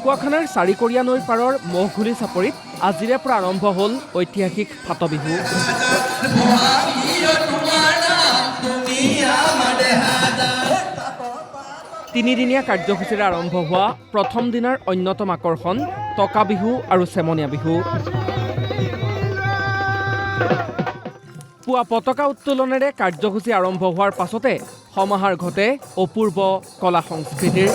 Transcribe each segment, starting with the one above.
ঢকুৱাখানাৰ চাৰিকৰীয়া নৈৰ পাৰৰ মহঘুলি চাপৰিত আজিৰে পৰা আৰম্ভ হ'ল ঐতিহাসিক ফাট বিহু। তিনিদিনীয়া কাৰ্যসূচীৰে আৰম্ভ হোৱা প্ৰথম দিনাৰ অন্যতম আকৰ্ষণ টকা বিহু আৰু চেমনীয়া বিহু। পুৱা পতাকা উত্তোলনেৰে কাৰ্যসূচী আৰম্ভ হোৱাৰ পাছতে সমাহাৰ ঘটে অপূৰ্ব কলা সংস্কৃতিৰ।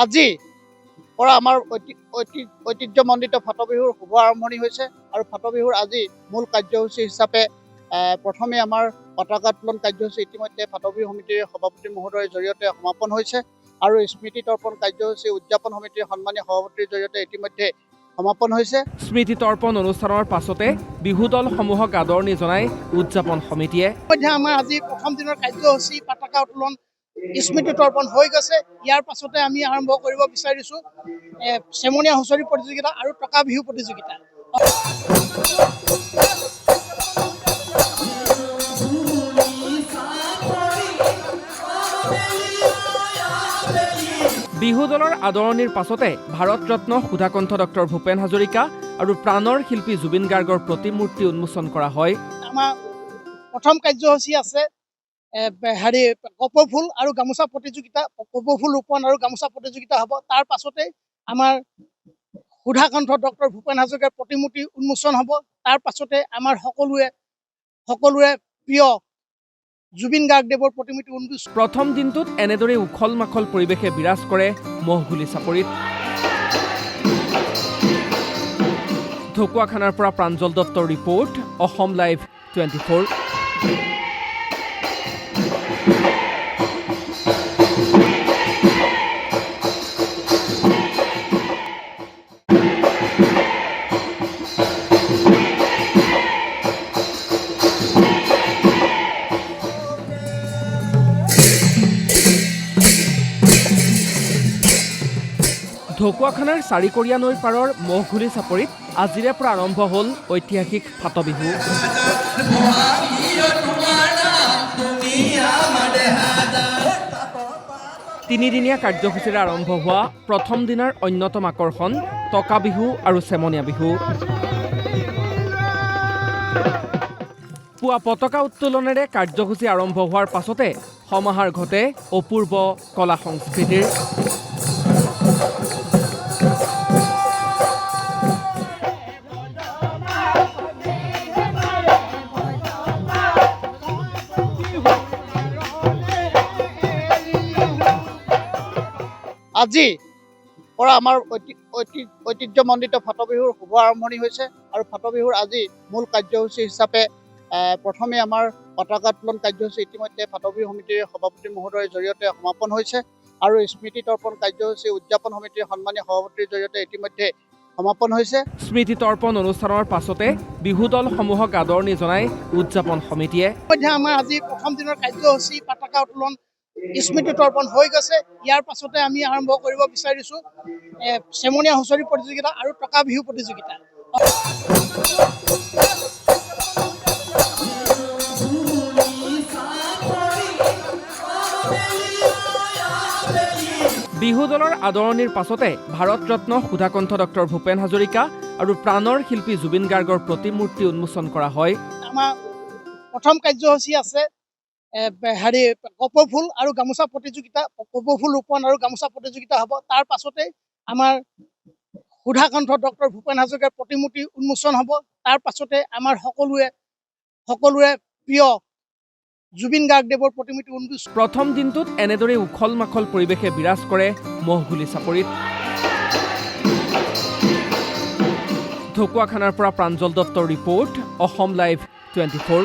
আজি পৰা আমাৰ ঐতিহ্যমণ্ডিত ফাট বিহুৰ শুভ আৰম্ভণি হৈছে আৰু ফাট বিহুৰ আজি মূল কাৰ্যসূচী হিচাপে প্ৰথমে আমাৰ পতাকা উত্তোলন কাৰ্যসূচী ইতিমধ্যে ফাট বিহু সমিতিৰ সভাপতি মহোদয়ৰ জৰিয়তে সমাপন হৈছে আৰু স্মৃতি তৰ্পণ কাৰ্যসূচী উদযাপন সমিতিৰ সন্মানীয় সভাপতিৰ জৰিয়তে ইতিমধ্যে সমাপন হৈছে। স্মৃতি তৰ্পণ অনুষ্ঠানৰ পাছতে বিহু দলসমূহক আদৰণি জনাই উদযাপন সমিতিয়ে। আমাৰ আজি প্ৰথম দিনৰ কাৰ্যসূচী পতাকা উত্তোলন স্মৃতি তৰ্পণ হৈ গৈছে। ইয়াৰ পাছতে আমি আৰম্ভ কৰিব বিচাৰিছোঁ চেমনীয়া হুঁচৰি প্ৰতিযোগিতা আৰু টকা বিহু প্ৰতিযোগিতা। বিহু দলৰ আদৰণিৰ পাছতে ভাৰত ৰত্ন সুধাকণ্ঠ ডক্টৰ ভূপেন হাজৰিকা আৰু প্ৰাণৰ শিল্পী জুবিন গাৰ্গৰ প্ৰতিমূৰ্তি উন্মোচন কৰা হয়। আমাৰ প্ৰথম কাৰ্যসূচী আছে কপৌফুল আৰু গামোচা প্ৰতিযোগিতা, কপৌফুল ৰোপণ আৰু গামোচা প্ৰতিযোগিতা হ'ব। তাৰ পাছতে আমাৰ সুধাকণ্ঠ ডক্টৰ ভূপেন হাজৰিকাৰ প্ৰতিমূৰ্তি উন্মোচন হ'ব। তাৰ পাছতে আমাৰ সকলোৰে প্ৰিয় জুবিন গাৰ্গদেৱৰ প্ৰতিমূৰ্তি উন্মোচন। প্ৰথম দিনটোত এনেদৰে উখল মাখল পৰিৱেশে বিৰাজ কৰে মহঘুলি চাপৰিত। ঢকুৱাখানাৰ পৰা প্ৰাঞ্জল দত্তৰ ৰিপৰ্ট, অসম লাইভ 24। ঢকুৱাখানাৰ চাৰিকৰীয়া নৈৰ পাৰৰ মহঘুলি চাপৰিত আজিৰে পৰা আৰম্ভ হ'ল ঐতিহাসিক ফাট বিহু। তিনিদিনীয়া কাৰ্যসূচীৰে আৰম্ভ হোৱা প্ৰথম দিনাৰ অন্যতম আকৰ্ষণ টকা বিহু আৰু চেমনীয়া বিহু। পুৱা পতাকা উত্তোলনেৰে কাৰ্যসূচী আৰম্ভ হোৱাৰ পাছতে সমাহাৰ ঘটে অপূৰ্ব কলা সংস্কৃতিৰ। আজি পৰা আমাৰ ঐতিহ্যমণ্ডিত ফাট বিহুৰ শুভ আৰম্ভণি হৈছে আৰু ফাট বিহুৰ আজি মূল কাৰ্যসূচী হিচাপে প্ৰথমে আমাৰ পতাকা উত্তোলন কাৰ্যসূচী ইতিমধ্যে ফাট বিহু সমিতিৰ সভাপতি মহোদয়ৰ জৰিয়তে সমাপন হৈছে আৰু স্মৃতি তৰ্পণ কাৰ্যসূচী উদযাপন সমিতিৰ সন্মানীয় সভাপতিৰ জৰিয়তে ইতিমধ্যে সমাপন হৈছে। স্মৃতি তৰ্পণ অনুষ্ঠানৰ পাছতে বিহু দলসমূহক আদৰণি জনাই উদযাপন সমিতিয়ে। আমাৰ আজি প্ৰথম দিনৰ কাৰ্যসূচী পতাকা উত্তোলন স্মৃতি তৰ্পণ হৈ গৈছে। ইয়াৰ পাছতে আমি আৰম্ভ কৰিব বিচাৰিছোঁ চেমনীয়া হুঁচৰি প্ৰতিযোগিতা আৰু টকা বিহু প্ৰতিযোগিতা। বিহু দলৰ আদৰণিৰ পাছতে ভাৰত ৰত্ন সুধাকণ্ঠ ডক্টৰ ভূপেন হাজৰিকা আৰু প্ৰাণৰ শিল্পী জুবিন গাৰ্গৰ প্ৰতিমূৰ্তি উন্মোচন কৰা হয়। আমাৰ প্ৰথম কাৰ্যসূচী আছে কপৌফুল আৰু গামোচা প্ৰতিযোগিতা, কপৌফুল ৰোপণ আৰু গামোচা প্ৰতিযোগিতা হ'ব। তাৰ পাছতে আমাৰ সুধাকণ্ঠ ডক্টৰ ভূপেন হাজৰিকাৰ প্ৰতিমূৰ্তি উন্মোচন হ'ব। তাৰ পাছতে আমাৰ সকলোৰে প্ৰিয় জুবিন গাৰ্গদেৱৰ প্ৰতিমূৰ্তি উন্মোচন। প্ৰথম দিনটোত এনেদৰে উখল মাখল পৰিৱেশে বিৰাজ কৰে মহঘুলি চাপৰিত। ঢকুৱাখানাৰ পৰা প্ৰাঞ্জল দত্তৰ ৰিপৰ্ট, অসম লাইভ 24।